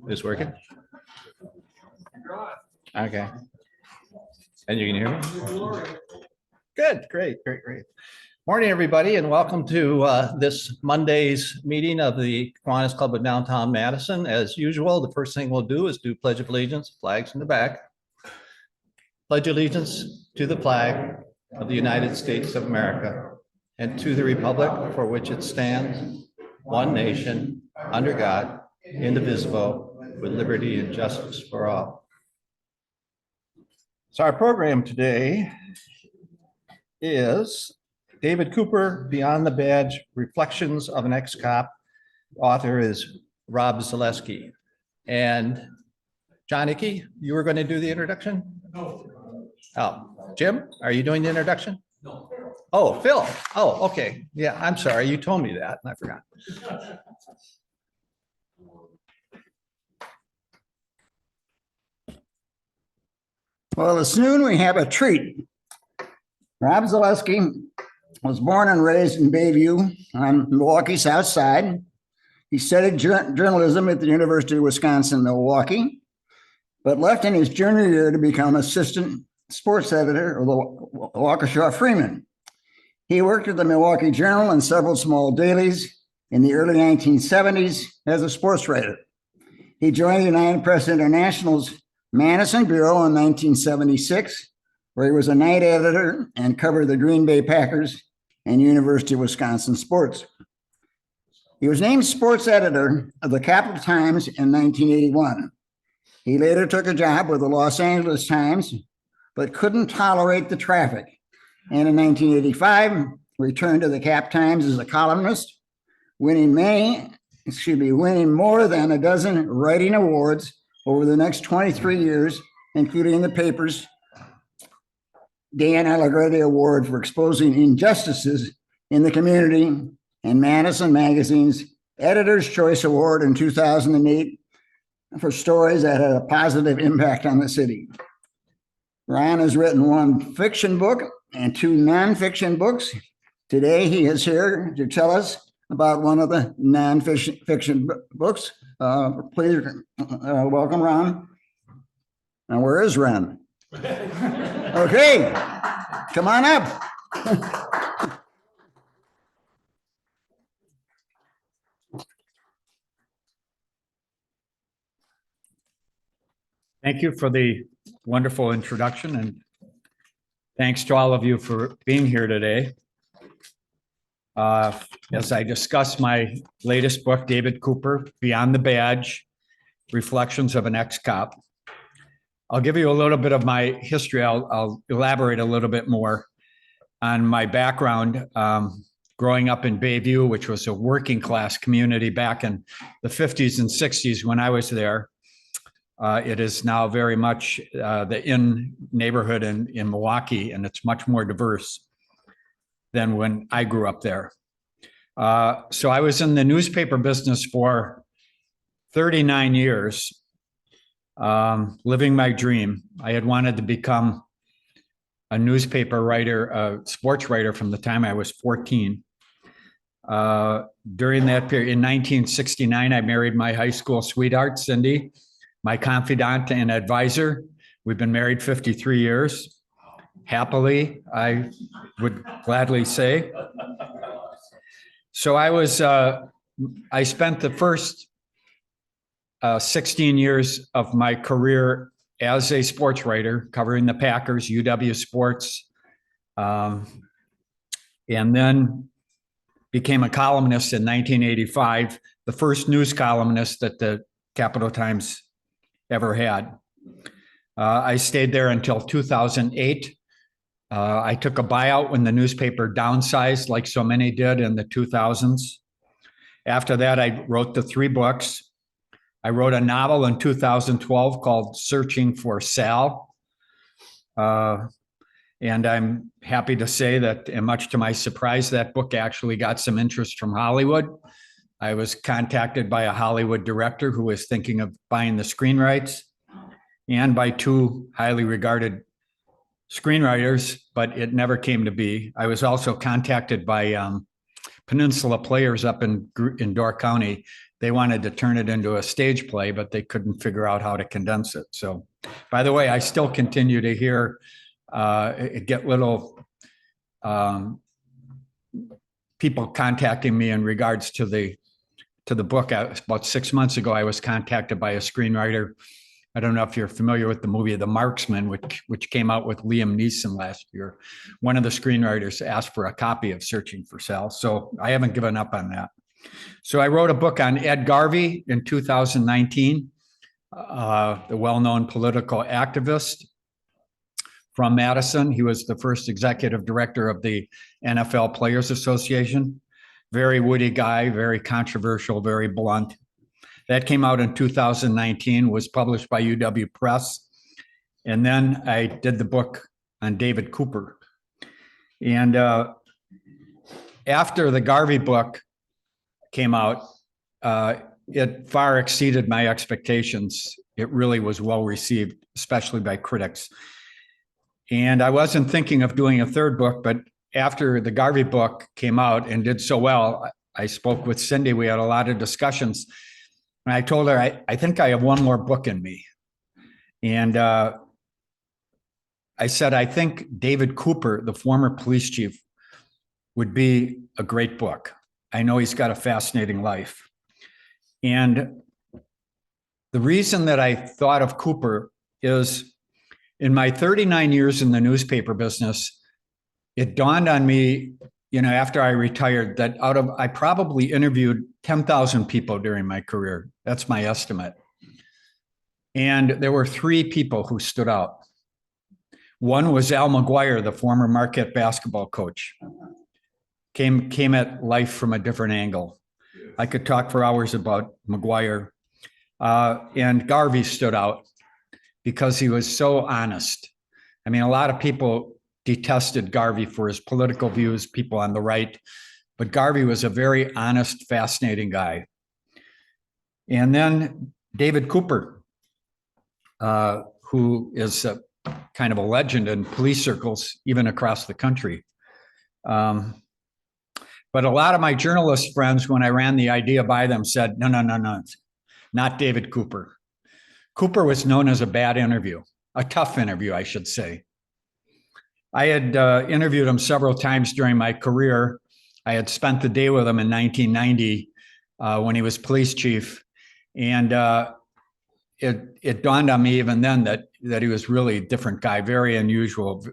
Is working? Okay. And you can hear me? Good, great. Morning, everybody, and welcome to this Monday's meeting of the Kiwanis Club of Downtown Madison. As usual, the first thing we'll do is do Pledge of Allegiance, flags in the back. Pledge allegiance to the flag of the United States of America and to the republic for which it stands, one nation, under God, indivisible, with liberty and justice for all. So our program today is David Couper, Beyond the Badge, Reflections of an Ex-Cop. Author is Rob Zaleski. And John Ickey, you were going to do the introduction? No. Oh, Jim, are you doing the introduction? No. Oh, Phil. Oh, okay. Yeah, I'm sorry. You told me that and I forgot. Well, this noon we have a treat. Rob Zaleski was born and raised in Bayview on Milwaukee's South Side. He studied journalism at the University of Wisconsin-Milwaukee, but left in his junior year to become assistant sports editor of the Waukesha Freeman. He worked at the Milwaukee Journal and several small dailies in the early 1970s as a sports writer. He joined the United Press International's Madison Bureau in 1976, where he was a night editor and covered the Green Bay Packers and University of Wisconsin sports. He was named sports editor of the Capital Times in 1981. He later took a job with the Los Angeles Times, but couldn't tolerate the traffic. And in 1985, returned to the Cap Times as a columnist, winning more than a dozen writing awards over the next 23 years, including the paper's Dan Allegretti Award for exposing injustices in the community and Madison Magazine's Editor's Choice Award in 2008 for stories that had a positive impact on the city. Ron has written one fiction book and two nonfiction books. Today, he is here to tell us about one of the nonfiction books. Please welcome Ron. Now, where is Ron? Okay, come on up. Thank you for the wonderful introduction, and thanks to all of you for being here today. As I discuss my latest book, David Couper, Beyond the Badge, Reflections of an Ex-Cop. I'll give you a little bit of my history. I'll elaborate a little bit more on my background. Growing up in Bayview, which was a working class community back in the 50s and 60s when I was there. It is now very much the in neighborhood in Milwaukee, and it's much more diverse than when I grew up there. So I was in the newspaper business for 39 years, living my dream. I had wanted to become a newspaper writer, a sports writer from the time I was 14. During that period, in 1969, I married my high school sweetheart, Cindy, my confidant and advisor. We've been married 53 years. Happily, I would gladly say. So I spent the first 16 years of my career as a sports writer, covering the Packers, UW Sports, and then became a columnist in 1985, the first news columnist that the Capital Times ever had. I stayed there until 2008. I took a buyout when the newspaper downsized, like so many did in the 2000s. After that, I wrote the 3 books. I wrote a novel in 2012 called Searching for Sal. And I'm happy to say that, and much to my surprise, that book actually got some interest from Hollywood. I was contacted by a Hollywood director who was thinking of buying the screen rights, and by 2 highly regarded screenwriters, but it never came to be. I was also contacted by Peninsula Players up in Door County. they wanted to turn it into a stage play, but they couldn't figure out how to condense it. So, by the way, I still continue to hear, get little people contacting me in regards to the book. About 6 months ago, I was contacted by a screenwriter. I don't know if you're familiar with the movie The Marksman, which came out with Liam Neeson last year. One of the screenwriters asked for a copy of Searching for Sal. So I haven't given up on that. So I wrote a book on Ed Garvey in 2019, the well-known political activist from Madison. He was the first executive director of the NFL Players Association. Very witty guy, very controversial, very blunt. That came out in 2019, was published by UW Press. And then I did the book on David Couper. And after the Garvey book came out, it far exceeded my expectations. It really was well received, especially by critics. And I wasn't thinking of doing a third book, but after the Garvey book came out and did so well, I spoke with Cindy. We had a lot of discussions. And I told her, I think I have one more book in me. And I said, I think David Couper, the former police chief, would be a great book. I know he's got a fascinating life. And the reason that I thought of Couper is in my 39 years in the newspaper business, it dawned on me, after I retired, that I probably interviewed 10,000 people during my career. That's my estimate. And there were 3 people who stood out. One was Al McGuire, the former Marquette basketball coach. Came at life from a different angle. I could talk for hours about McGuire. And Garvey stood out because he was so honest. I mean, a lot of people detested Garvey for his political views, people on the right, but Garvey was a very honest, fascinating guy. And then David Couper, who is kind of a legend in police circles, even across the country. But a lot of my journalist friends, when I ran the idea by them, said, no, not David Couper. Couper was known as a bad interview, a tough interview, I should say. I had interviewed him several times during my career. I had spent the day with him in 1990 when he was police chief. And it dawned on me even then that he was really a different guy, very unusual,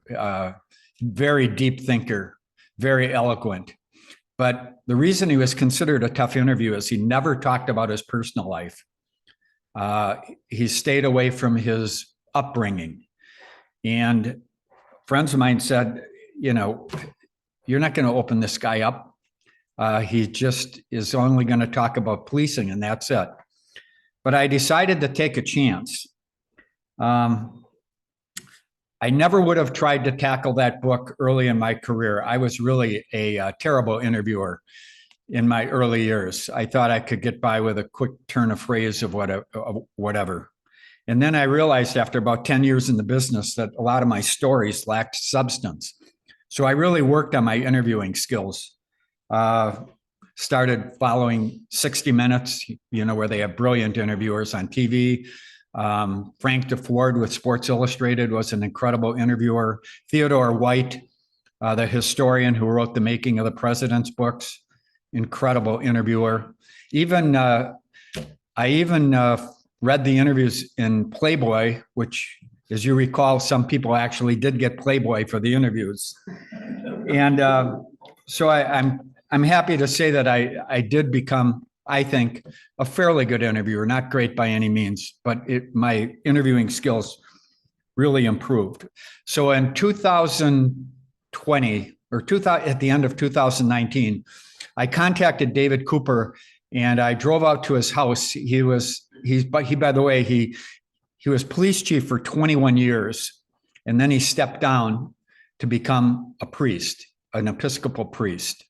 very deep thinker, very eloquent. But the reason he was considered a tough interview is he never talked about his personal life. He stayed away from his upbringing. And friends of mine said, you're not going to open this guy up. He just is only going to talk about policing, and that's it. But I decided to take a chance. I never would have tried to tackle that book early in my career. I was really a terrible interviewer in my early years. I thought I could get by with a quick turn of phrase of whatever. And then I realized after about 10 years in the business that a lot of my stories lacked substance. So I really worked on my interviewing skills. Started following 60 Minutes, where they have brilliant interviewers on TV. Frank DeFord with Sports Illustrated was an incredible interviewer. Theodore White, the historian who wrote The Making of the President's books, incredible interviewer. I even read the interviews in Playboy, which, as you recall, some people actually did get Playboy for the interviews. And so I'm happy to say that I did become, I think, a fairly good interviewer, not great by any means, but my interviewing skills really improved. So in 2020 at the end of 2019, I contacted David Couper and I drove out to his house. He was police chief for 21 years. And then he stepped down to become a priest, an Episcopal priest.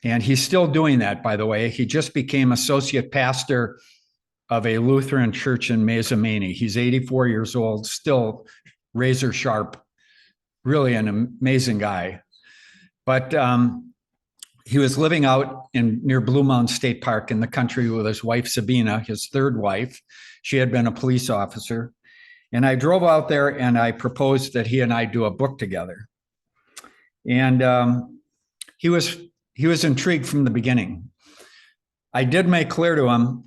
And he's still doing that, by the way. He just became associate pastor of a Lutheran church in Mazamani. He's 84 years old, still razor sharp, really an amazing guy. But he was living out near Blue Mountain State Park in the country with his wife, Sabina, his third wife. She had been a police officer. And I drove out there and I proposed that he and I do a book together. And he was intrigued from the beginning. I did make clear to him,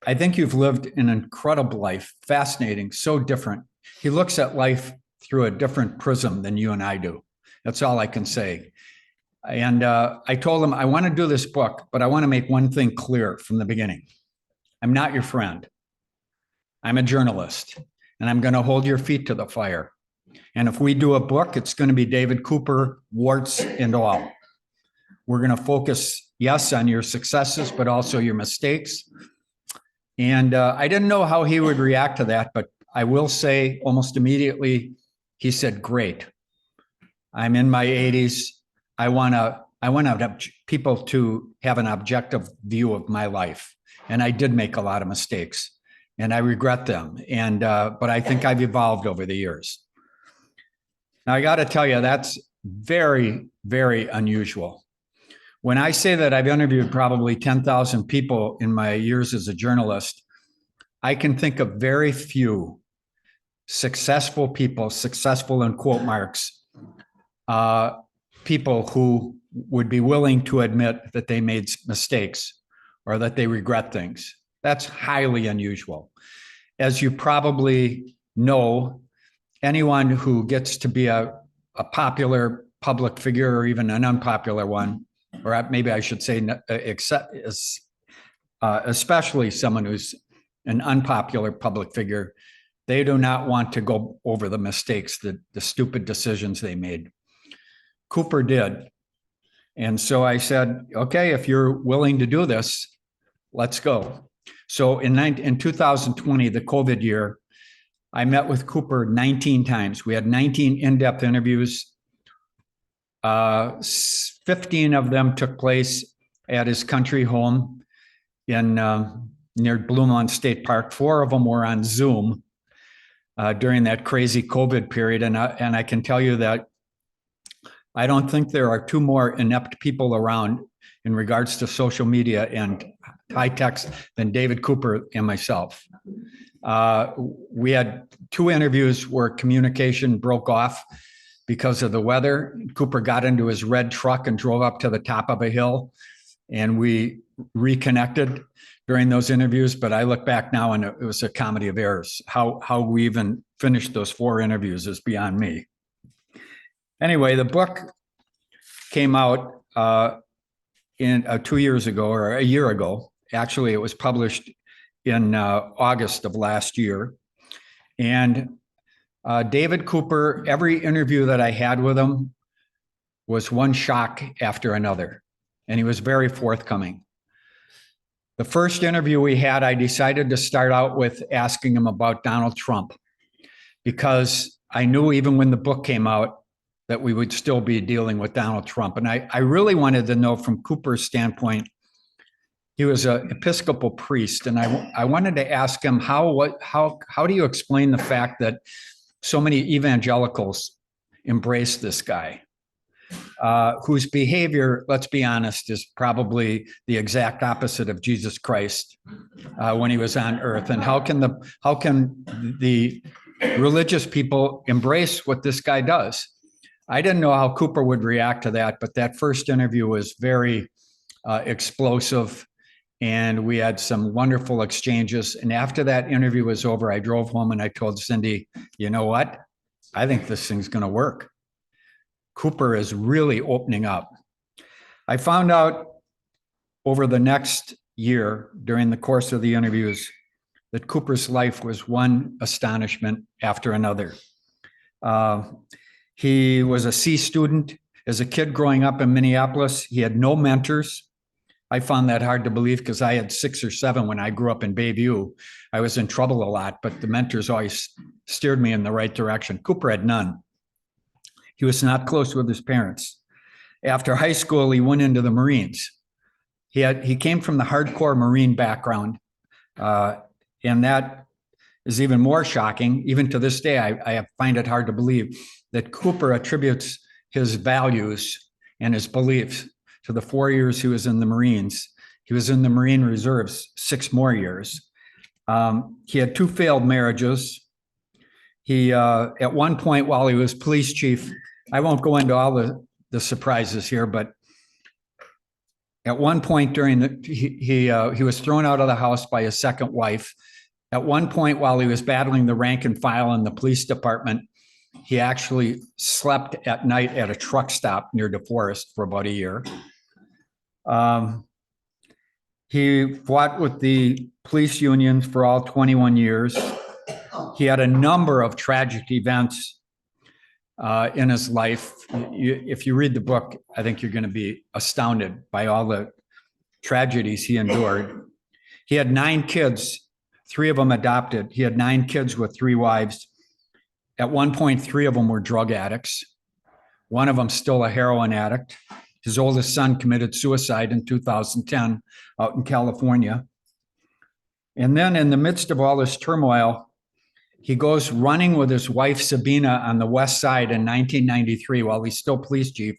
I think you've lived an incredible life, fascinating, so different. He looks at life through a different prism than you and I do. That's all I can say. And I told him, I want to do this book, but I want to make one thing clear from the beginning. I'm not your friend. I'm a journalist, and I'm going to hold your feet to the fire. And if we do a book, it's going to be David Couper, warts and all. We're going to focus, yes, on your successes, but also your mistakes. And I didn't know how he would react to that, but I will say almost immediately, he said, great. I'm in my 80s. I want people to have an objective view of my life. And I did make a lot of mistakes and I regret them. And, but I think I've evolved over the years. Now I got to tell you, that's very, very unusual. When I say that I've interviewed probably 10,000 people in my years as a journalist, I can think of very few successful people, successful in quote marks, people who would be willing to admit that they made mistakes or that they regret things. That's highly unusual. As you probably know, anyone who gets to be a popular public figure or even an unpopular one, or maybe I should say, especially someone who's an unpopular public figure, they do not want to go over the mistakes, the stupid decisions they made. Couper did. And so I said, okay, if you're willing to do this, let's go. So in 2020, the COVID year, I met with Couper 19 times. We had 19 in-depth interviews. 15 of them took place at his country home in near Blue Mountain State Park. 4 of them were on Zoom during that crazy COVID period. And I can tell you that I don't think there are 2 more inept people around in regards to social media and high text than David Couper and myself. We had 2 interviews where communication broke off because of the weather. Couper got into his red truck and drove up to the top of a hill, and we reconnected during those interviews. But I look back now and it was a comedy of errors. How we even finished those 4 interviews is beyond me. Anyway, the book came out in 2 years ago or a year ago. Actually, it was published in August of last year. And David Couper, every interview that I had with him was one shock after another. And he was very forthcoming. The first interview we had, I decided to start out with asking him about Donald Trump, because I knew even when the book came out that we would still be dealing with Donald Trump. And I really wanted to know from Couper's standpoint. He was an Episcopal priest, and I wanted to ask him how do you explain the fact that so many evangelicals embrace this guy, whose behavior, let's be honest, is probably the exact opposite of Jesus Christ when he was on earth, and how can the religious people embrace what this guy does? I didn't know how Couper would react to that, but that first interview was very explosive. And we had some wonderful exchanges. And after that interview was over, I drove home and I told Cindy, you know what? I think this thing's going to work. Couper is really opening up. I found out over the next year, during the course of the interviews, that Couper's life was one astonishment after another. He was a C student. As a kid growing up in Minneapolis, he had no mentors. I found that hard to believe because I had 6 or 7 when I grew up in Bayview. I was in trouble a lot, but the mentors always steered me in the right direction. Couper had none. He was not close with his parents. After high school, he went into the Marines. He came from the hardcore Marine background, and that is even more shocking. Even to this day, I find it hard to believe that Couper attributes his values and his beliefs to the 4 years he was in the Marines. He was in the Marine Reserves 6 more years. He had 2 failed marriages. He, at one point while he was police chief, I won't go into all the surprises here, but at one point during he was thrown out of the house by his second wife. At one point while he was battling the rank and file in the police department, he actually slept at night at a truck stop near DeForest for about a year. He fought with the police unions for all 21 years. He had a number of tragic events in his life. If you read the book, I think you're going to be astounded by all the tragedies he endured. He had 9 kids, 3 of them adopted. He had 9 kids with 3 wives. At one point, 3 of them were drug addicts. One of them still a heroin addict. His oldest son committed suicide in 2010 out in California. And then in the midst of all this turmoil, he goes running with his wife, Sabina, on the West Side in 1993 while he's still police chief.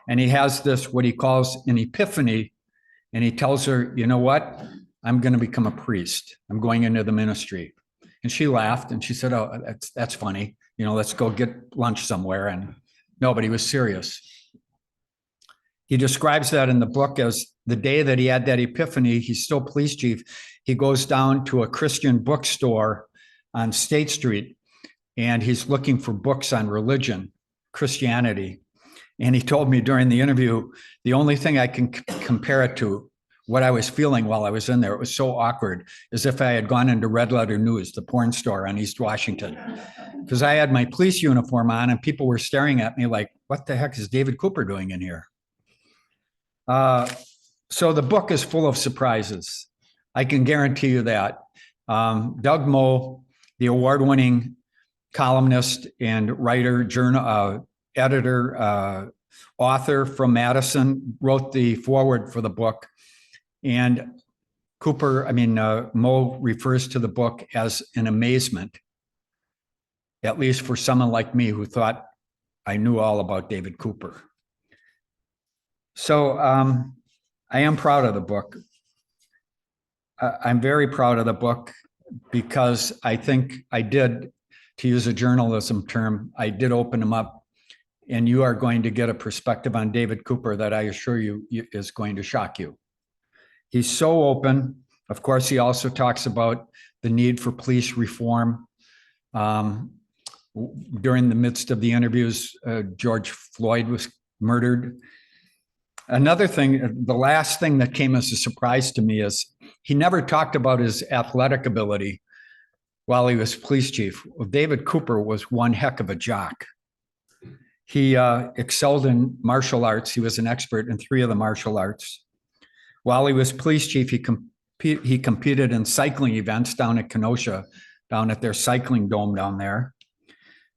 And he has this, what he calls an epiphany. And he tells her, you know what? I'm going to become a priest. I'm going into the ministry. And she laughed and she said, oh, that's funny. You know, let's go get lunch somewhere. And no, but he was serious. He describes that in the book as the day that he had that epiphany. He's still police chief. He goes down to a Christian bookstore on State Street, and he's looking for books on religion, Christianity. And he told me during the interview, the only thing I can compare it to, what I was feeling while I was in there, it was so awkward, as if I had gone into Red Letter News, the porn store on East Washington. Because I had my police uniform on and people were staring at me like, what the heck is David Couper doing in here? So the book is full of surprises. I can guarantee you that. Doug Moe, the award-winning columnist and writer, editor, author from Madison, wrote the foreword for the book. And Moe refers to the book as an amazement, at least for someone like me who thought I knew all about David Couper. So I am proud of the book. I'm very proud of the book because I think I did, to use a journalism term, I did open them up, and you are going to get a perspective on David Couper that I assure you is going to shock you. He's so open. Of course, he also talks about the need for police reform. During the midst of the interviews, George Floyd was murdered. Another thing, the last thing that came as a surprise to me is he never talked about his athletic ability while he was police chief. Well, David Couper was one heck of a jock. He excelled in martial arts. He was an expert in 3 of the martial arts. While he was police chief, he competed in cycling events down at Kenosha, down at their cycling dome down there.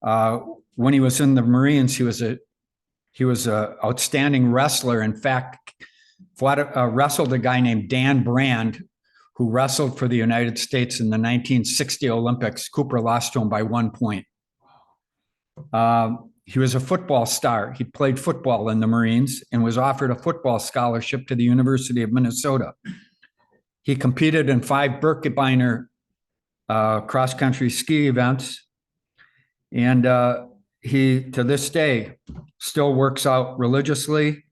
When he was in the Marines, he was an outstanding wrestler. In fact, wrestled a guy named Dan Brand, who wrestled for the United States in the 1960 Olympics. Couper lost to him by 1 point. He was a football star. He played football in the Marines and was offered a football scholarship to the University of Minnesota. He competed in 5 Birkebeiner cross-country ski events. And he, to this day, still works out religiously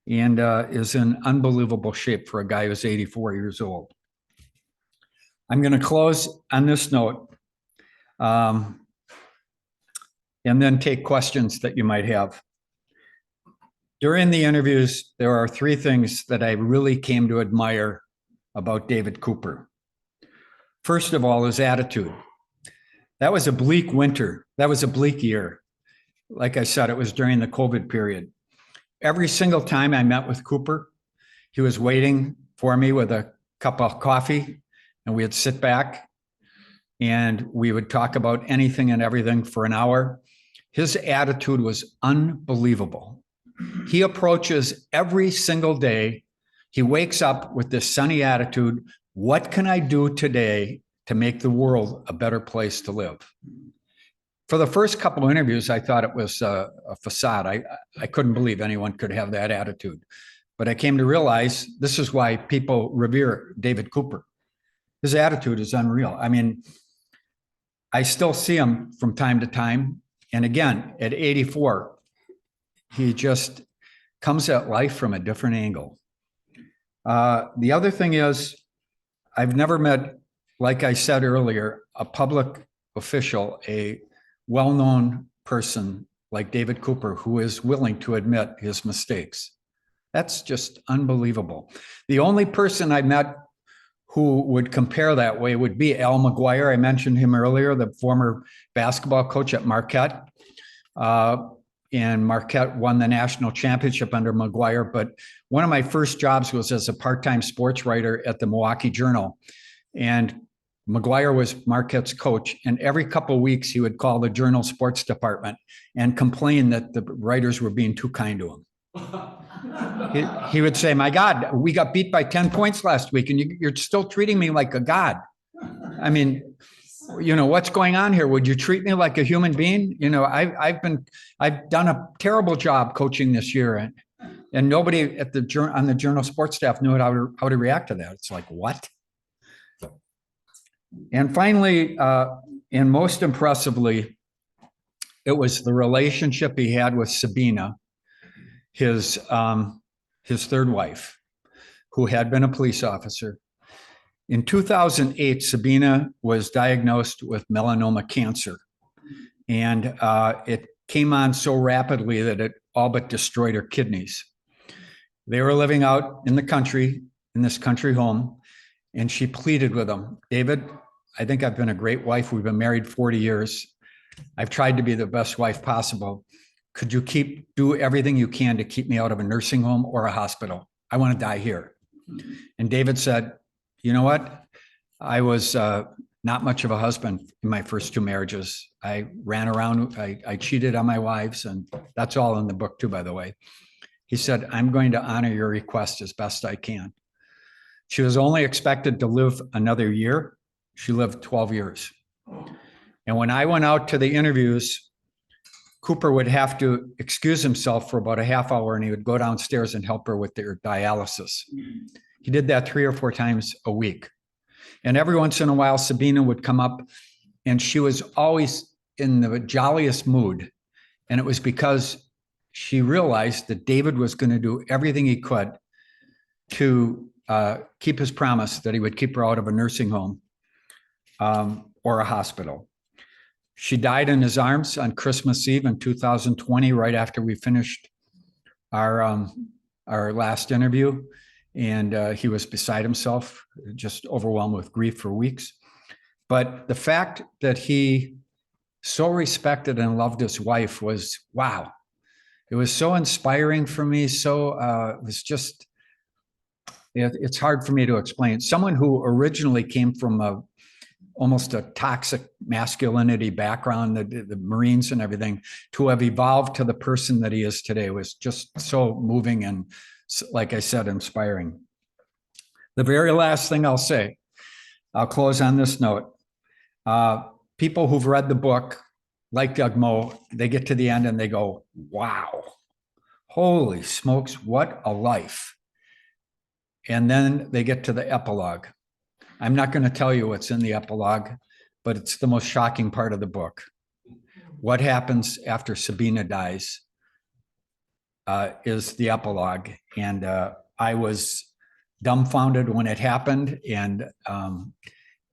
and is in unbelievable shape for a guy who's 84 years old. I'm going to close on this note and then take questions that you might have. During the interviews, there are 3 things that I really came to admire about David Couper. First of all, his attitude. That was a bleak winter. That was a bleak year. Like I said, it was during the COVID period. Every single time I met with Couper, he was waiting for me with a cup of coffee, and we'd sit back and we would talk about anything and everything for an hour. His attitude was unbelievable. He approaches every single day. He wakes up with this sunny attitude. What can I do today to make the world a better place to live? For the first couple of interviews, I thought it was a facade. I couldn't believe anyone could have that attitude. But I came to realize this is why people revere David Couper. His attitude is unreal. I mean, I still see him from time to time. And again, at 84, he just comes at life from a different angle. The other thing is, I've never met, like I said earlier, a public official, a well-known person like David Couper, who is willing to admit his mistakes. That's just unbelievable. The only person I met who would compare that way would be Al McGuire. I mentioned him earlier, the former basketball coach at Marquette. And Marquette won the national championship under McGuire. But one of my first jobs was as a part-time sports writer at the Milwaukee Journal. And McGuire was Marquette's coach. And every couple of weeks, he would call the Journal sports department and complain that the writers were being too kind to him. He would say, my God, we got beat by 10 points last week and you're still treating me like a God. I mean, you know, what's going on here? Would you treat me like a human being? You know, I've done a terrible job coaching this year, and nobody at on the Journal sports staff knew how to react to that. It's like, what? And finally, and most impressively, it was the relationship he had with Sabina, his third wife, who had been a police officer. In 2008, Sabina was diagnosed with melanoma cancer, and it came on so rapidly that it all but destroyed her kidneys. They were living out in the country, in this country home, and she pleaded with him, David, I think I've been a great wife. We've been married 40 years. I've tried to be the best wife possible. Could you do everything you can to keep me out of a nursing home or a hospital? I want to die here. And David said, you know what? I was not much of a husband in my first two marriages. I ran around, I cheated on my wives, and that's all in the book too, by the way. He said, I'm going to honor your request as best I can. She was only expected to live another year. She lived 12 years. And when I went out to the interviews, Couper would have to excuse himself for about a half hour, and he would go downstairs and help her with their dialysis. He did that 3 or 4 times a week. And every once in a while, Sabina would come up, and she was always in the jolliest mood. And it was because she realized that David was going to do everything he could to keep his promise that he would keep her out of a nursing home or a hospital. She died in his arms on Christmas Eve in 2020, right after we finished our last interview. And he was beside himself, just overwhelmed with grief for weeks. But the fact that he so respected and loved his wife was, wow. It was so inspiring for me. So it was just, it's hard for me to explain. Someone who originally came from almost a toxic masculinity background, the Marines and everything, to have evolved to the person that he is today was just so moving and, like I said, inspiring. The very last thing I'll say, I'll close on this note. People who've read the book, like Doug Moe, they get to the end and they go, wow, holy smokes, what a life. And then they get to the epilogue. I'm not going to tell you what's in the epilogue, but it's the most shocking part of the book. What happens after Sabina dies is the epilogue. And I was dumbfounded when it happened. And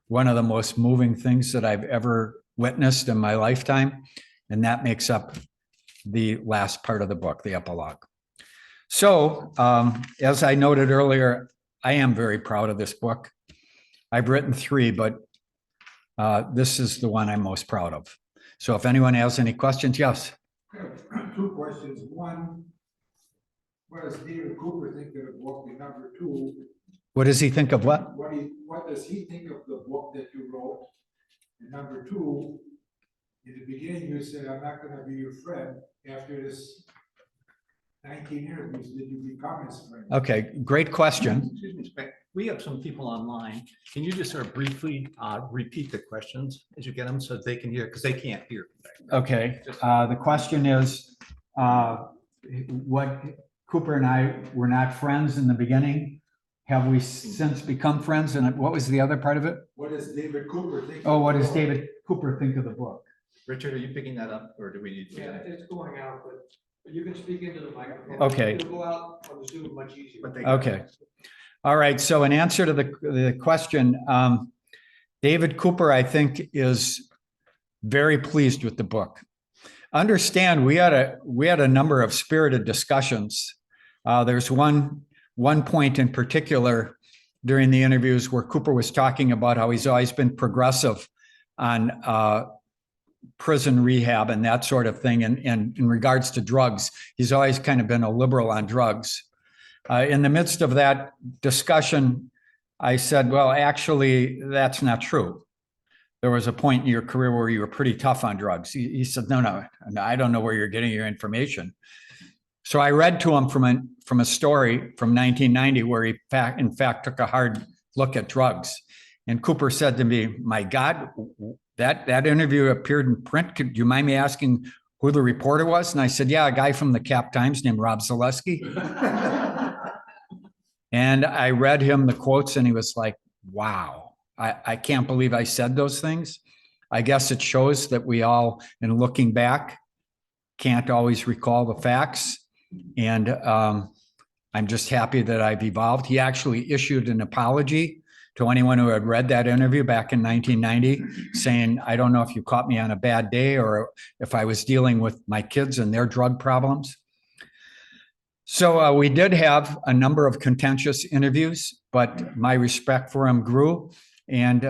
one of the most moving things that I've ever witnessed in my lifetime. And that makes up the last part of the book, the epilogue. So as I noted earlier, I am very proud of this book. I've written 3, but this is the one I'm most proud of. So if anyone has any questions, yes. 2 questions. One, what does David Couper think of the book? And number 2, What does he think of what? what does he think of the book that you wrote? And number 2, in the beginning you said, I'm not going to be your friend. After this 19 interviews, did you become his friend? Okay, great question. Excuse me, Spec. We have some people online. Can you just sort of briefly repeat the questions as you get them so they can hear, because they can't hear. Okay, the question is, what Couper and I were not friends in the beginning. Have we since become friends? And what was the other part of it? What does David Cooper think? Oh, what of the does book? David Couper think of the book? Richard, are you picking that up or do we need to? Yeah, it's going out, but you can speak into the microphone. Okay. It'll go out on the Zoom much easier. Okay. All right. So in answer to the question, David Couper, I think, is very pleased with the book. Understand, we had a number of spirited discussions. There's one point in particular during the interviews where Couper was talking about how he's always been progressive on prison rehab and that sort of thing. And in regards to drugs, he's always kind of been a liberal on drugs. In the midst of that discussion, I said, well, actually, that's not true. There was a point in your career where you were pretty tough on drugs. He said, no, I don't know where you're getting your information. So I read to him from a story from 1990 where he in fact took a hard look at drugs. And Couper said to me, my God, that interview appeared in print. Do you mind me asking who the reporter was? And I said, yeah, a guy from the Cap Times named Rob Zaleski. And I read him the quotes and he was like, wow, I can't believe I said those things. I guess it shows that we all, in looking back, can't always recall the facts. And I'm just happy that I've evolved. He actually issued an apology to anyone who had read that interview back in 1990, saying, I don't know if you caught me on a bad day or if I was dealing with my kids and their drug problems. So we did have a number of contentious interviews, but my respect for him grew. And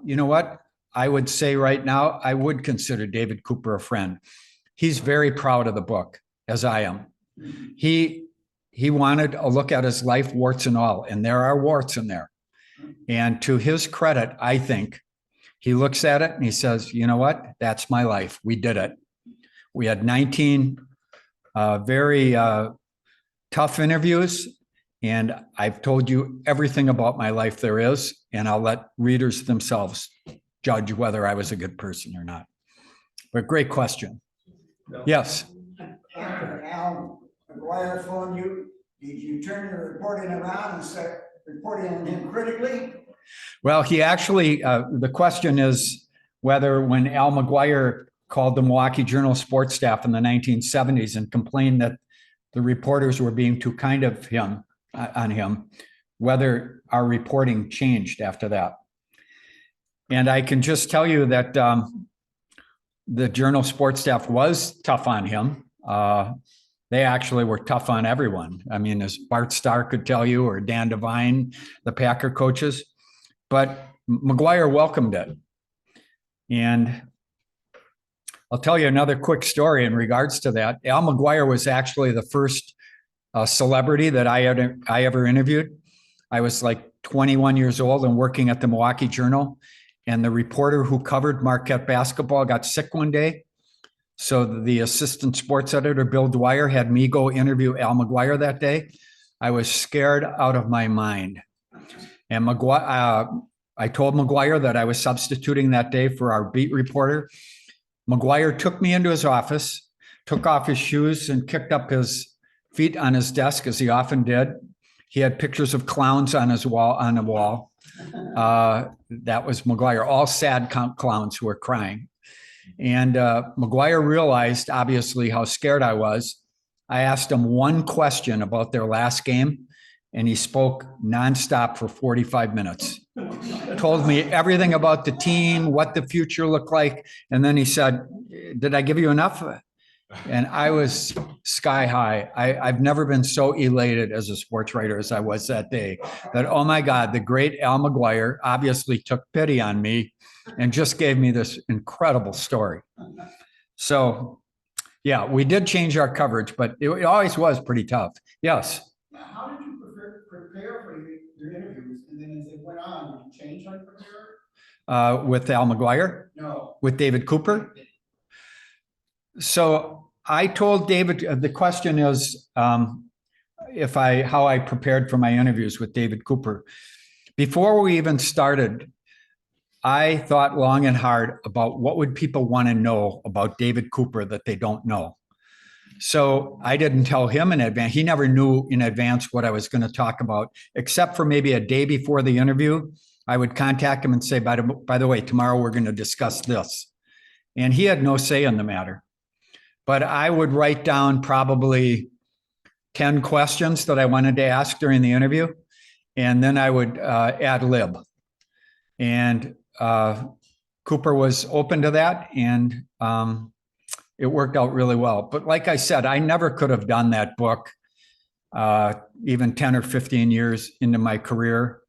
you know what? I would say right now, I would consider David Couper a friend. He's very proud of the book, as I am. He wanted a look at his life, warts and all, and there are warts in there. And to his credit, I think, he looks at it and he says, you know what? That's my life. We did it. We had 19 very tough interviews, and I've told you everything about my life there is, and I'll let readers themselves judge whether I was a good person or not. But great question. Yes. After Al McGuire phoned you, did you turn your reporting around and start reporting on him critically? Well, he actually, the question is whether when Al McGuire called the Milwaukee Journal sports staff in the 1970s and complained that the reporters were being too kind of him, on him, whether our reporting changed after that. And I can just tell you that the Journal sports staff was tough on him. They actually were tough on everyone. I mean, as Bart Starr could tell you, or Dan Devine, the Packer coaches, but McGuire welcomed it. And I'll tell you another quick story in regards to that. Al McGuire was actually the first celebrity that I ever interviewed. I was like 21 years old and working at the Milwaukee Journal. And the reporter who covered Marquette basketball got sick one day. So the assistant sports editor, Bill Dwyer, had me go interview Al McGuire that day. I was scared out of my mind. And I told McGuire that I was substituting that day for our beat reporter. McGuire took me into his office, took off his shoes and kicked up his feet on his desk, as he often did. He had pictures of clowns on his wall, on the wall. That was McGuire, all sad clowns who were crying. And McGuire realized, obviously, how scared I was. I asked him one question about their last game, and he spoke nonstop for 45 minutes. Told me everything about the team, what the future looked like. And then he said, did I give you enough? And I was sky high. I've never been so elated as a sports writer as I was that day. That, oh my God, the great Al McGuire obviously took pity on me and just gave me this incredible story. So, yeah, we did change our coverage, but it always was pretty tough. Yes. Now, how did you prepare for your interviews? And then as it went on, did you change how you prepared? With Al McGuire? No. With David Couper? So I told David, the question is how I prepared for my interviews with David Couper. Before we even started, I thought long and hard about what would people want to know about David Couper that they don't know. So I didn't tell him in advance. He never knew in advance what I was going to talk about, except for maybe a day before the interview. I would contact him and say, by the way, tomorrow we're going to discuss this. And he had no say in the matter. But I would write down probably 10 questions that I wanted to ask during the interview. And then I would ad lib. And Couper was open to that. And it worked out really well. But like I said, I never could have done that book even 10 or 15 years into my career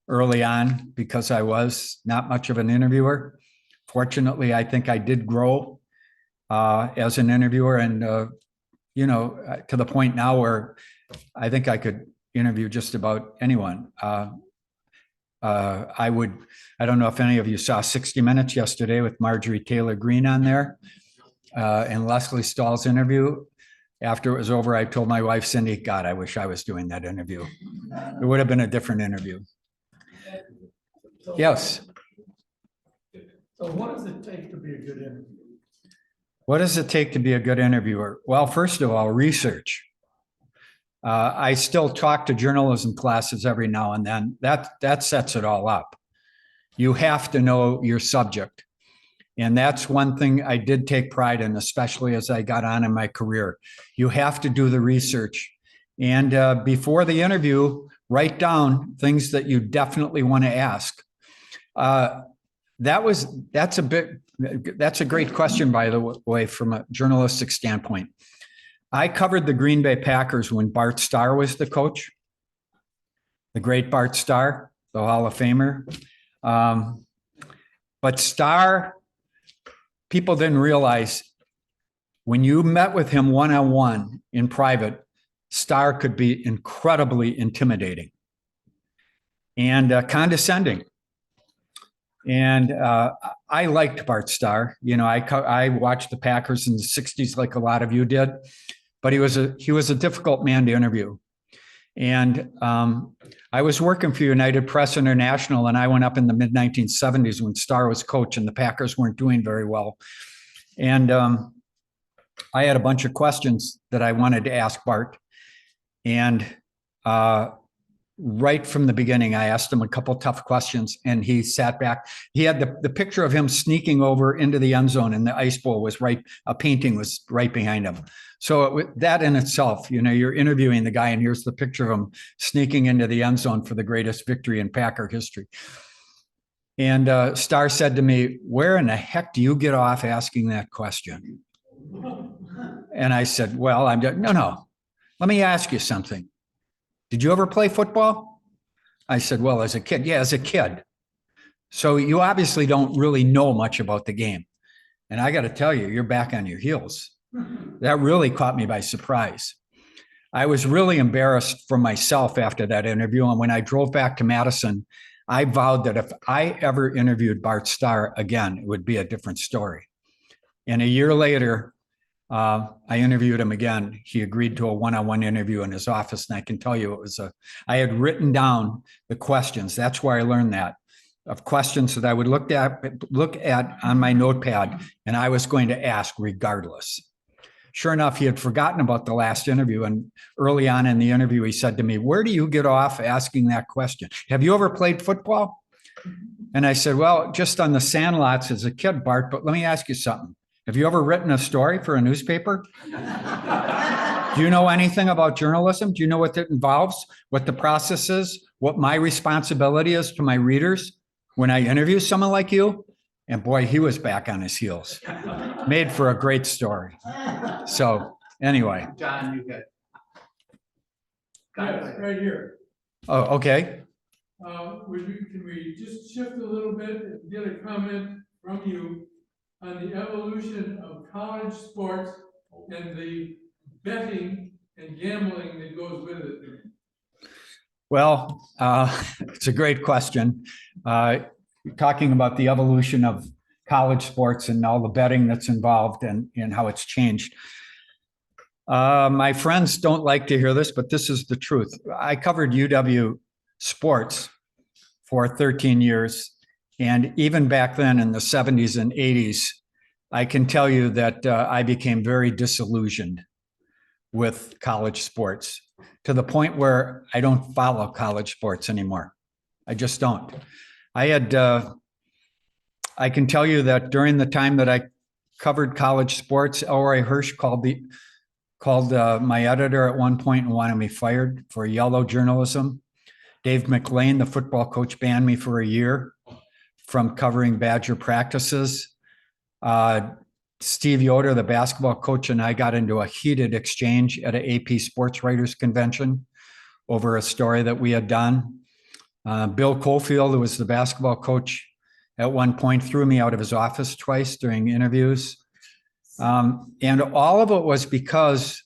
early on because I was not much of an interviewer. Fortunately, I think I did grow as an interviewer and, to the point now where I think I could interview just about anyone. I don't know if any of you saw 60 Minutes yesterday with Marjorie Taylor Greene on there. And Leslie Stahl's interview. After it was over, I told my wife, Cindy, God, I wish I was doing that interview. It would have been a different interview. Yes. So what does it take to be a good interviewer? What does it take to be a good interviewer? Well, first of all, research. I still talk to journalism classes every now and then. That sets it all up. You have to know your subject. And that's one thing I did take pride in, especially as I got on in my career. You have to do the research. And before the interview, write down things that you definitely want to ask. That's a great question, by the way, from a journalistic standpoint. I covered the Green Bay Packers when Bart Starr was the coach, the great Bart Starr, the Hall of Famer. But Starr, people didn't realize when you met with him one-on-one in private, Starr could be incredibly intimidating and condescending. And I liked Bart Starr. I watched the Packers in the 60s like a lot of you did, but he was a difficult man to interview. And I was working for United Press International, and I went up in the mid-1970s when Starr was coach and the Packers weren't doing very well. And I had a bunch of questions that I wanted to ask Bart. And right from the beginning, I asked him a couple tough questions, and he sat back. He had the picture of him sneaking over into the end zone, and the ice bowl was a painting was right behind him. So that in itself, you're interviewing the guy, and here's the picture of him sneaking into the end zone for the greatest victory in Packer history. And Starr said to me, "Where in the heck do you get off asking that question?" And I said, "Well, no. Let me ask you something. Did you ever play football?" I said, "Well, as a kid." "Yeah, as a kid. So you obviously don't really know much about the game." And I got to tell you, you're back on your heels. That really caught me by surprise. I was really embarrassed for myself after that interview. And when I drove back to Madison, I vowed that if I ever interviewed Bart Starr again, it would be a different story. And a year later, I interviewed him again. He agreed to a one-on-one interview in his office. And I can tell you I had written down the questions. That's where I learned that, of questions that I would look at on my notepad, and I was going to ask regardless. Sure enough, he had forgotten about the last interview. And early on in the interview, he said to me, "Where do you get off asking that question? Have you ever played football?" And I said, "Well, just on the sandlots as a kid, Bart, but let me ask you something. Have you ever written a story for a newspaper? Do you know anything about journalism? Do you know what it involves, what the process is, what my responsibility is to my readers when I interview someone like you?" And boy, he was back on his heels. Made for a great story. So anyway. John, you got. Yes, right here. Oh, okay. Can we just shift a little bit and get a comment from you on the evolution of college sports and the betting and gambling that goes with it? Well, it's a great question. Talking about the evolution of college sports and all the betting that's involved and how it's changed. My friends don't like to hear this, but this is the truth. I covered UW sports for 13 years. And even back then in the 70s and 80s, I can tell you that I became very disillusioned with college sports to the point where I don't follow college sports anymore. I just don't. I can tell you that during the time that I covered college sports, Elroy Hirsch called my editor at one point and wanted me fired for yellow journalism. Dave McLean, the football coach, banned me for a year from covering Badger practices. Steve Yoder, the basketball coach, and I got into a heated exchange at an AP Sports Writers Convention over a story that we had done. Bill Cofield, who was the basketball coach, at one point threw me out of his office twice during interviews. And all of it was because,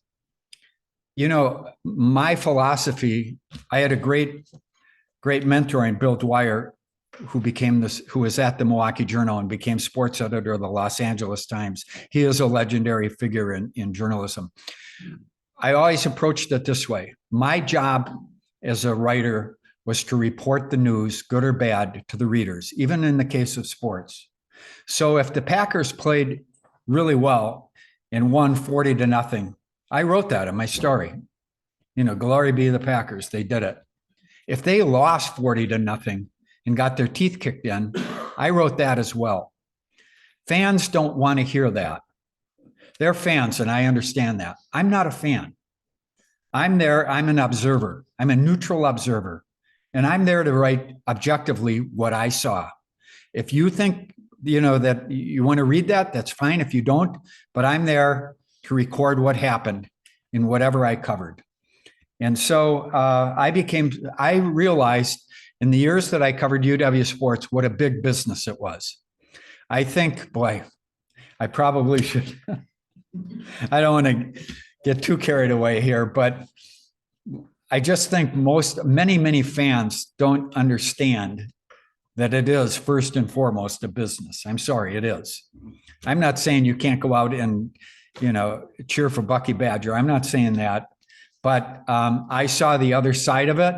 my philosophy, I had a great mentor in Bill Dwyer, who was at the Milwaukee Journal and became sports editor of the Los Angeles Times. He is a legendary figure in journalism. I always approached it this way. My job as a writer was to report the news, good or bad, to the readers, even in the case of sports. So if the Packers played really well and won 40-0, I wrote that in my story. Glory be the Packers, they did it. If they lost 40-0 and got their teeth kicked in, I wrote that as well. Fans don't want to hear that. They're fans, and I understand that. I'm not a fan. I'm there, I'm an observer. I'm a neutral observer. And I'm there to write objectively what I saw. If you think, that you want to read that, that's fine. If you don't, but I'm there to record what happened in whatever I covered. And so I realized in the years that I covered UW sports, what a big business it was. I think, boy, I probably should, I don't want to get too carried away here, but I just think many fans don't understand that it is first and foremost a business. I'm sorry, it is. I'm not saying you can't go out and, cheer for Bucky Badger. I'm not saying that, but I saw the other side of it,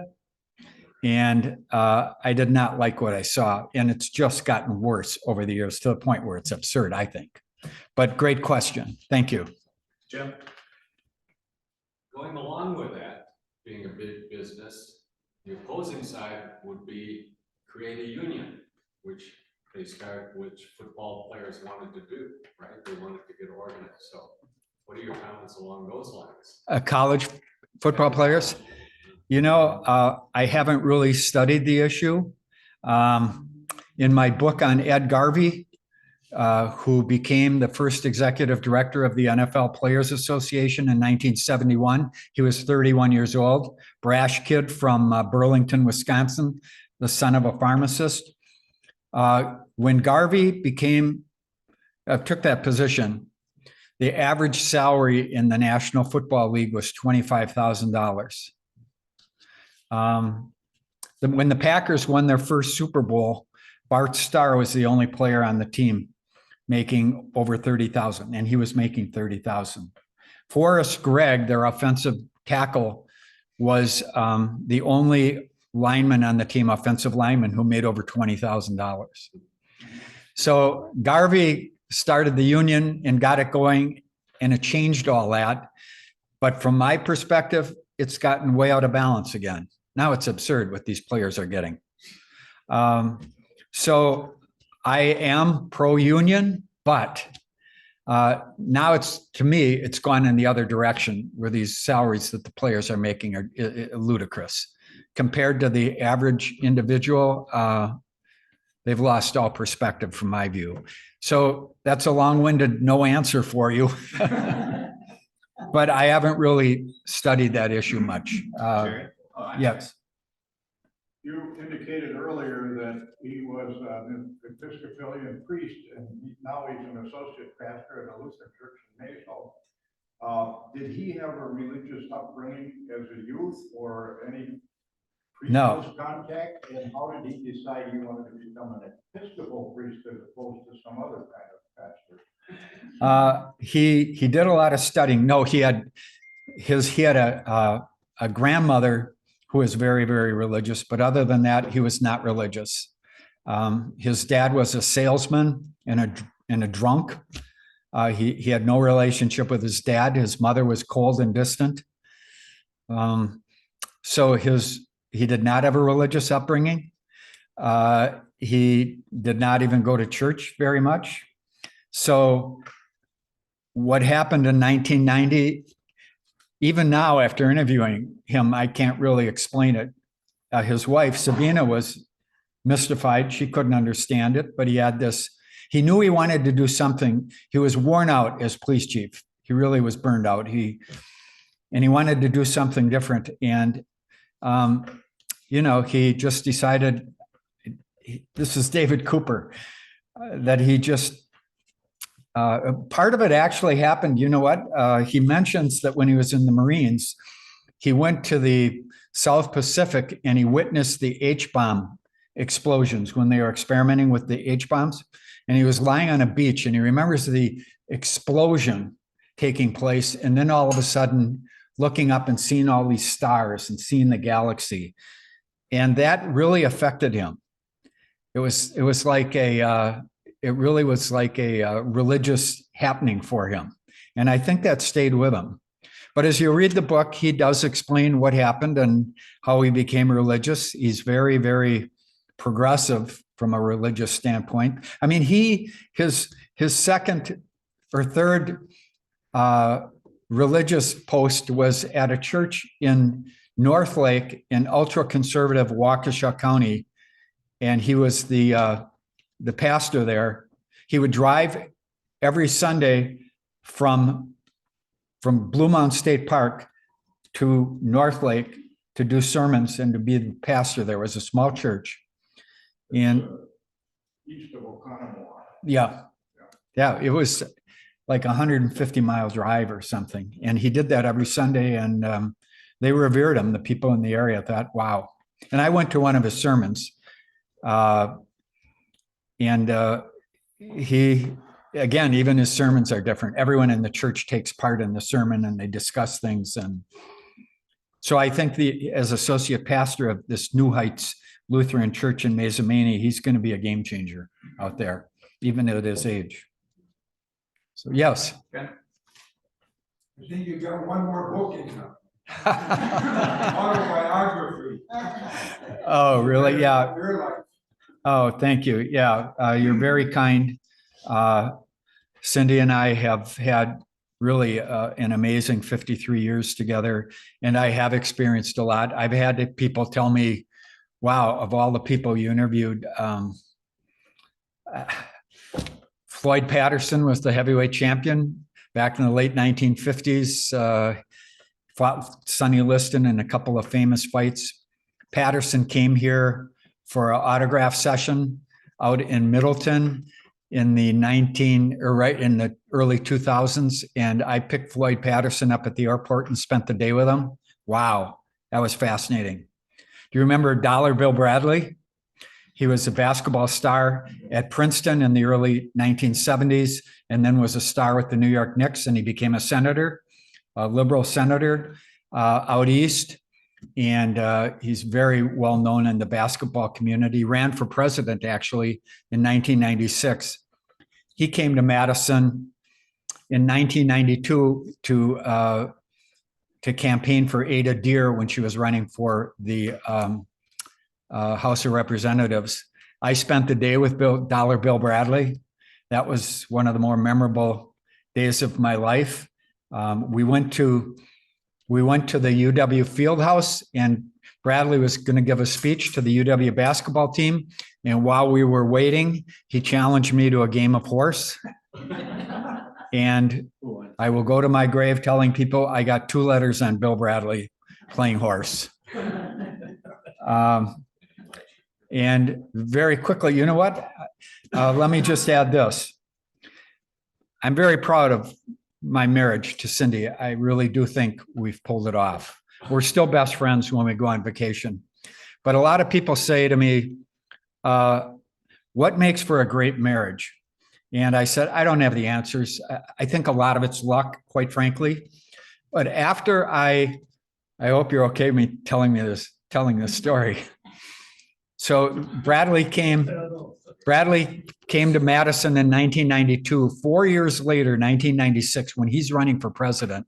and I did not like what I saw. And it's just gotten worse over the years to the point where it's absurd, I think. But great question. Thank you. Jim? Going along with that, being a big business, the opposing side would be create a union, which football players wanted to do, right? They wanted to get organized. So what are your comments along those lines? College football players? I haven't really studied the issue. In my book on Ed Garvey, who became the first executive director of the NFL Players Association in 1971. He was 31 years old, brash kid from Burlington, Wisconsin, the son of a pharmacist. When Garvey took that position, the average salary in the National Football League was $25,000. When the Packers won their first Super Bowl, Bart Starr was the only player on the team making over $30,000, and he was making $30,000. Forrest Gregg, their offensive tackle, was the only lineman on the team, offensive lineman, who made over $20,000. So Garvey started the union and got it going, and it changed all that. But from my perspective, it's gotten way out of balance again. Now it's absurd what these players are getting. So I am pro-union, but now to me, it's gone in the other direction, where these salaries that the players are making are ludicrous. Compared to the average individual, they've lost all perspective from my view. So that's a long-winded no answer for you. But I haven't really studied that issue much. Yes. You indicated earlier that he was an Episcopalian priest, and now he's an associate pastor at a Lutheran church in Maysville. Did he have a religious upbringing as a youth, or any previous contact? And how did he decide he wanted to become an Episcopal priest as opposed to some other kind of pastor? He did a lot of studying. No, he had a grandmother who was very, very religious, but other than that, he was not religious. His dad was a salesman and a drunk. He had no relationship with his dad. His mother was cold and distant. So he did not have a religious upbringing. He did not even go to church very much. So what happened in 1990, even now after interviewing him, I can't really explain it. His wife, Sabina, was mystified. She couldn't understand it, but he knew he wanted to do something. He was worn out as police chief. He really was burned out. He wanted to do something different. And, he just decided, this is David Couper, that he just, part of it actually happened. You know what? He mentions that when he was in the Marines, he went to the South Pacific and he witnessed the H-bomb explosions when they were experimenting with the H-bombs. And he was lying on a beach and he remembers the explosion taking place. And then all of a sudden looking up and seeing all these stars and seeing the galaxy. And that really affected him. It really was like a religious happening for him. And I think that stayed with him. But as you read the book, he does explain what happened and how he became religious. He's very, very progressive from a religious standpoint. I mean, his second or third religious post was at a church in North Lake in ultra-conservative Waukesha County. And he was the pastor there. He would drive every Sunday from Blue Mountain State Park to North Lake to do sermons and to be the pastor. There was a small church. And East of Oconomowoc. Yeah, it was like 150-mile drive or something. And he did that every Sunday, and they revered him. The people in the area thought, wow. And I went to one of his sermons. Again, even his sermons are different. Everyone in the church takes part in the sermon and they discuss things. And so I think as associate pastor of this New Heights Lutheran Church in Mazomanie, he's going to be a game changer out there, even at his age. So yes. I think you got one more book in you. Autobiography. Oh, really? Yeah. Your life. Oh, thank you. Yeah, you're very kind. Cindy and I have had really an amazing 53 years together, and I have experienced a lot. I've had people tell me, wow, of all the people you interviewed, Floyd Patterson was the heavyweight champion back in the late 1950s, fought Sonny Liston in a couple of famous fights. Patterson came here for an autograph session out in Middleton in the early 2000s. And I picked Floyd Patterson up at the airport and spent the day with him. Wow, that was fascinating. Do you remember Dollar Bill Bradley? He was a basketball star at Princeton in the early 1970s, and then was a star with the New York Knicks, and he became a senator, a liberal senator out east. And he's very well known in the basketball community. He ran for president actually in 1996. He came to Madison in 1992 to campaign for Ada Deer when she was running for the House of Representatives. I spent the day with Dollar Bill Bradley. That was one of the more memorable days of my life. We went to the UW Fieldhouse, and Bradley was going to give a speech to the UW basketball team. And while we were waiting, he challenged me to a game of horse. And I will go to my grave telling people I got 2 letters on Bill Bradley playing horse. And very quickly, you know what? Let me just add this. I'm very proud of my marriage to Cindy. I really do think we've pulled it off. We're still best friends when we go on vacation. But a lot of people say to me, what makes for a great marriage? And I said, I don't have the answers. I think a lot of it's luck, quite frankly. But after I hope you're okay with me telling this story. So Bradley came Bradley came to Madison in 1992. 4 years later, 1996, when he's running for president,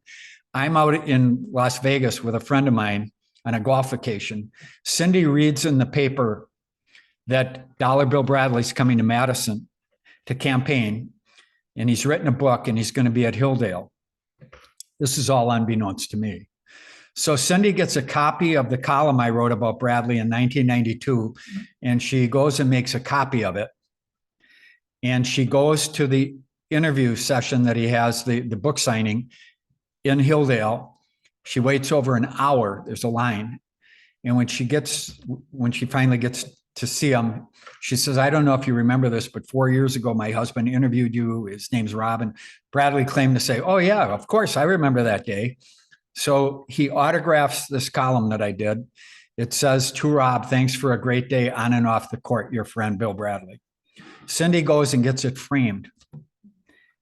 I'm out in Las Vegas with a friend of mine on a golf vacation. Cindy reads in the paper that Dollar Bill Bradley's coming to Madison to campaign, and he's written a book, and he's going to be at Hilldale. This is all unbeknownst to me. So Cindy gets a copy of the column I wrote about Bradley in 1992, and she goes and makes a copy of it. And she goes to the interview session that he has, the book signing in Hilldale. She waits over an hour. There's a line. And when she finally gets to see him, she says, I don't know if you remember this, but 4 years ago, my husband interviewed you. His name's Robin. Bradley claimed to say, oh yeah, of course, I remember that day. So he autographs this column that I did. It says, to Rob, thanks for a great day on and off the court, your friend, Bill Bradley. Cindy goes and gets it framed.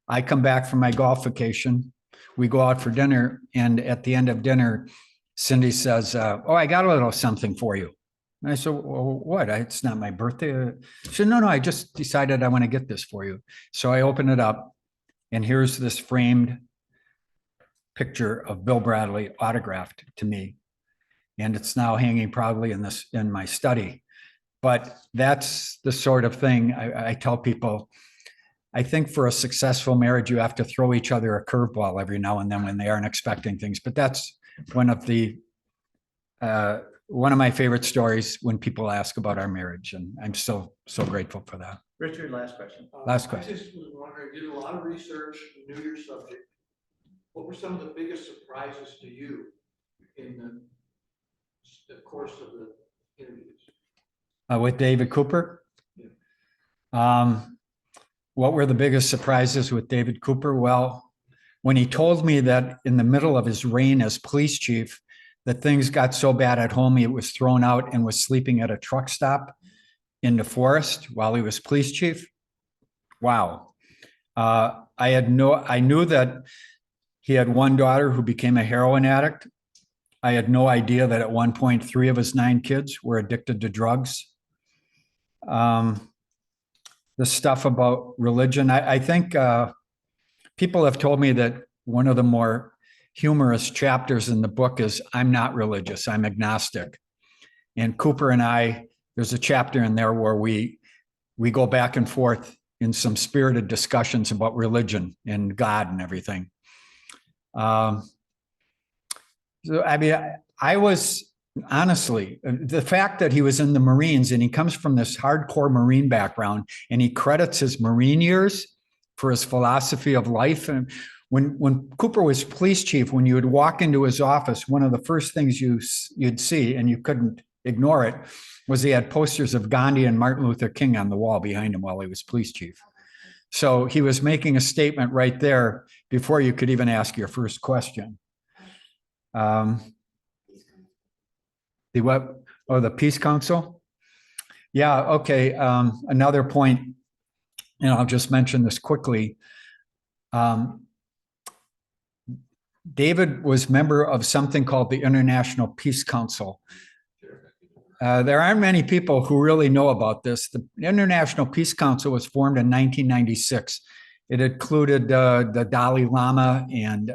I come back from my golf vacation. We go out for dinner. And at the end of dinner, Cindy says, oh, I got a little something for you. And I said, well, what? It's not my birthday. She said, no, I just decided I want to get this for you. So I open it up, and here's this framed picture of Bill Bradley autographed to me. And it's now hanging proudly in my study. But that's the sort of thing I tell people. I think for a successful marriage, you have to throw each other a curveball every now and then when they aren't expecting things. But that's one of my favorite stories when people ask about our marriage. And I'm so grateful for that. Richard, last question. Last question. I just was wondering, you did a lot of research, you knew your subject. What were some of the biggest surprises to you in the course of the interviews? With David Couper? What were the biggest surprises with David Couper? Well, when he told me that in the middle of his reign as police chief, that things got so bad at home, he was thrown out and was sleeping at a truck stop in the forest while he was police chief. Wow. I knew that he had one daughter who became a heroin addict. I had no idea that at one point, 3 of his 9 kids were addicted to drugs. The stuff about religion, I think people have told me that one of the more humorous chapters in the book is I'm not religious, I'm agnostic. And Couper and I, there's a chapter in there where we go back and forth in some spirited discussions about religion and God and everything. So, I mean, I was honestly, the fact that he was in the Marines and he comes from this hardcore Marine background and he credits his Marine years for his philosophy of life. And when Couper was police chief, when you would walk into his office, one of the first things you'd see, and you couldn't ignore it, was he had posters of Gandhi and Martin Luther King on the wall behind him while he was police chief. So he was making a statement right there before you could even ask your first question. The what? Oh, the Peace Council? Yeah, okay. Another point, and I'll just mention this quickly. David was member of something called the International Peace Council. There aren't many people who really know about this. The International Peace Council was formed in 1996. It included the Dalai Lama and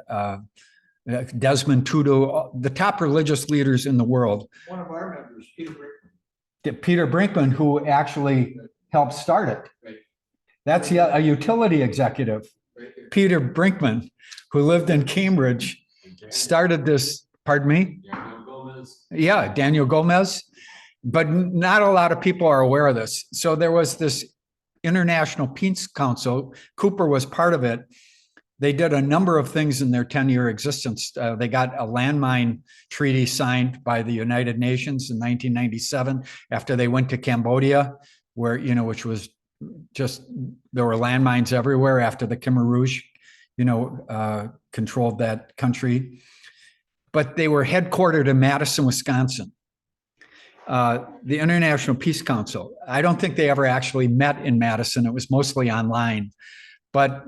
Desmond Tutu, the top religious leaders in the world. One of our members, Peter Brinkman. Peter Brinkman, who actually helped start it. Right. That's a utility executive. Right here. Peter Brinkman, who lived in Cambridge, started this, pardon me? Daniel Gomez. Yeah, Daniel Gomez. But not a lot of people are aware of this. So there was this International Peace Council. Couper was part of it. They did a number of things in their 10-year existence. They got a landmine treaty signed by the United Nations in 1997 after they went to Cambodia, where, which was just, there were landmines everywhere after the Khmer Rouge, controlled that country. But they were headquartered in Madison, Wisconsin. The International Peace Council, I don't think they ever actually met in Madison. It was mostly online. But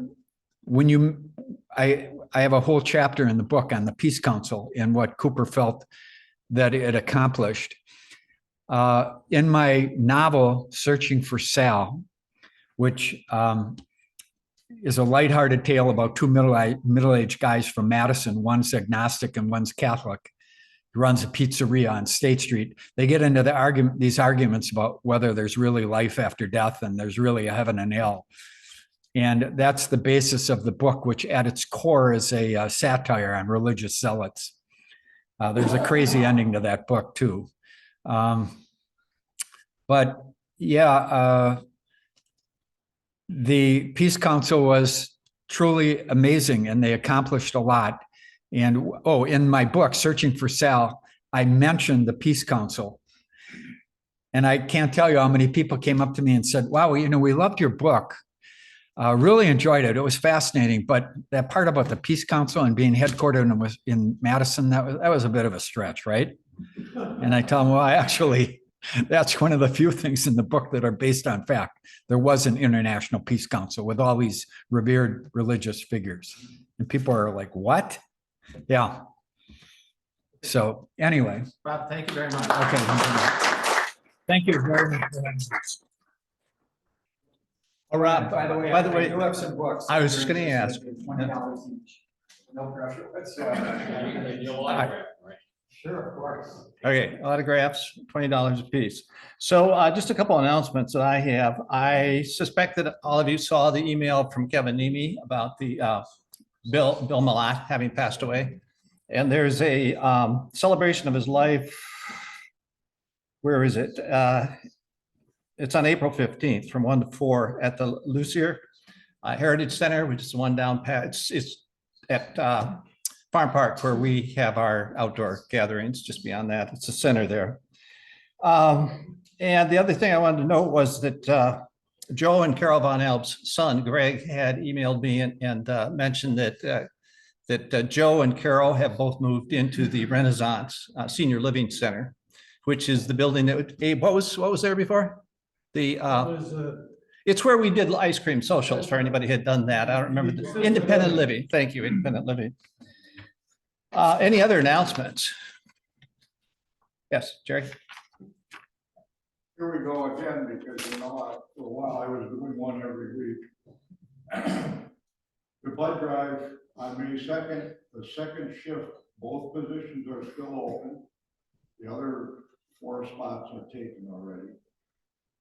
when I have a whole chapter in the book on the Peace Council and what Couper felt that it accomplished. In my novel, Searching for Sal, which is a lighthearted tale about two middle-aged guys from Madison. One's agnostic and one's Catholic. He runs a pizzeria on State Street. They get into these arguments about whether there's really life after death and there's really a heaven and hell. And that's the basis of the book, which at its core is a satire on religious zealots. There's a crazy ending to that book too. But yeah, the Peace Council was truly amazing and they accomplished a lot. And in my book, Searching for Sal, I mentioned the Peace Council. And I can't tell you how many people came up to me and said, wow, we loved your book. Really enjoyed it. It was fascinating. But that part about the Peace Council and being headquartered in Madison, that was a bit of a stretch, right? And I tell them, well, that's one of the few things in the book that are based on fact. There was an International Peace Council with all these revered religious figures. And people are like, what? Yeah. So anyway. Rob, thank you very much. Okay. Thank you very much. Oh, Rob, By the way, by the way, I do have some books. I was just gonna ask. $20 each. No pressure. You'll autograph, right? Sure, of course. Okay, autographs, $20 a piece. So just a couple announcements that I have. I suspect that all of you saw the email from Kevin Nemi about the Bill Malat having passed away. And there's a celebration of his life. Where is it? It's on April 15th from 1 to 4 at the Lucier Heritage Center, which is the one down past, it's at Farm Park where we have our outdoor gatherings. Just beyond that, it's a center there. And the other thing I wanted to note was that Joe and Carol Von Elb's son, Greg, had emailed me and mentioned that Joe and Carol have both moved into the Renaissance Senior Living Center, which is the building that, Abe, what was there before? It's where we did ice cream socials for anybody who had done that. I don't remember. Independent living. Thank you, independent living. Any other announcements? Yes, Jerry? Here we go again, because for a while I was doing one every week. The blood drive on May 2nd, the second shift, both positions are still open. The other 4 spots are taken already.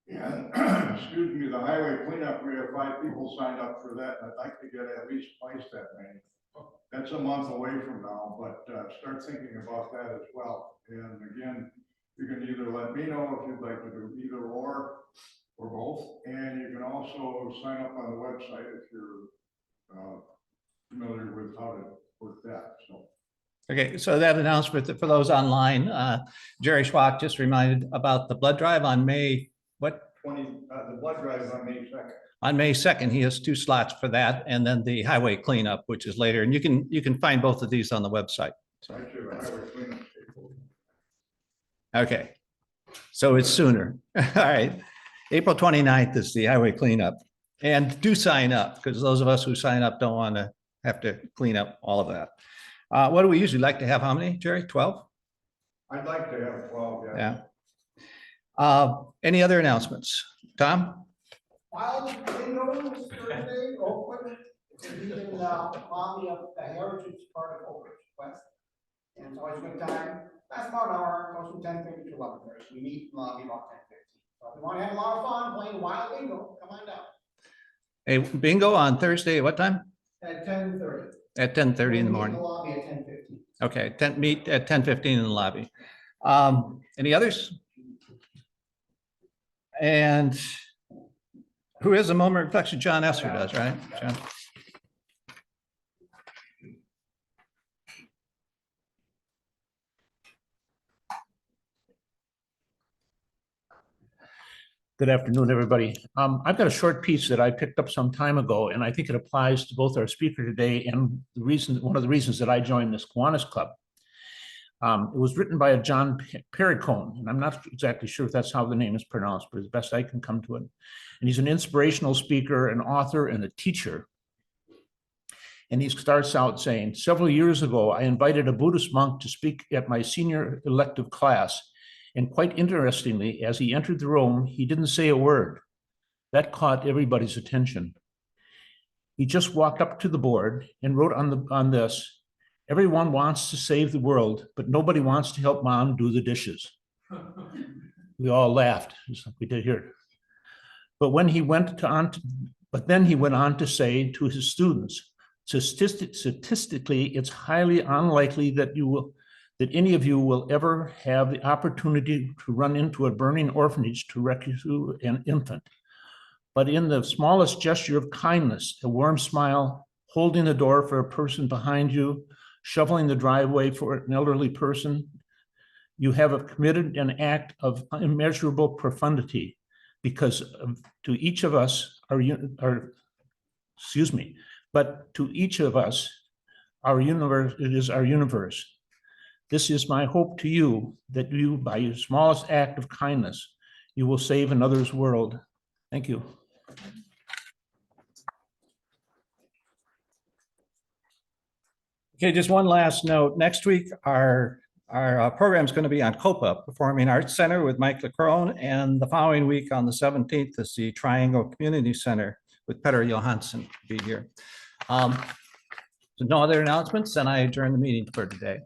And excuse me, the highway cleanup, we have 5 people signed up for that, and I'd like to get at least twice that many. That's a month away from now, but start thinking about that as well. And again, you can either let me know if you'd like to do either or both, and you can also sign up on the website if you're familiar with how to work that. So. Okay, so that announcement for those online, Jerry Schwach just reminded about the blood drive on May, what? The blood drive is on May 2nd. On May 2nd, he has 2 slots for that, and then the highway cleanup, which is later. And you can find both of these on the website. So. Actually, the highway cleanup. Okay, so it's sooner. All right, April 29th is the highway cleanup. And do sign up, because those of us who sign up don't want to have to clean up all of that. What do we usually like to have? How many, Jerry? 12? I'd like to have 12, Yeah. Any other announcements? Tom? Wild bingo this Thursday, Oakwood. It's gonna be in lobby of the Heritage part of Oakwood West. And it's always a good time. Lasts about an hour, goes from 10:30 to 11:30. So we meet in the lobby about 10:15. So if you want to have a lot of fun playing wild bingo, come on down A bingo on Thursday, what time? at 10:30. At 10:30 in the Meet morning. the lobby at 10:15. Okay, meet at 10:15 in the lobby. Any others? And who has a moment of reflection? John Esser does, right? John? Good afternoon, everybody. I've got a short piece that I picked up some time ago, and I think it applies to both our speaker today and one of the reasons that I joined this Kiwanis Club. It was written by a John Perricone, and I'm not exactly sure if that's how the name is pronounced, but as best I can come to it. And he's an inspirational speaker, an author, and a teacher. And he starts out saying, several years ago, I invited a Buddhist monk to speak at my senior elective class. And quite interestingly, as he entered the room, he didn't say a word. That caught everybody's attention. He just walked up to the board and wrote on this, everyone wants to save the world, but nobody wants to help mom do the dishes. We all laughed, just like we did here. But then he went on to say to his students, statistically, it's highly unlikely that any of you will ever have the opportunity to run into a burning orphanage to rescue an infant. But in the smallest gesture of kindness, a warm smile, holding the door for a person behind you, shoveling the driveway for an elderly person, you have committed an act of immeasurable profundity, because to each of us, our universe, it is our universe. This is my hope to you, that you, by your smallest act of kindness, you will save another's world. Thank you. Okay, just one last note. Next week, our program is going to be on Couper, Performing Arts Center with Mike LeCrone. And the following week on the 17th is the Triangle Community Center with Petter Johansson to be here. So no other announcements, and I adjourn the meeting for today.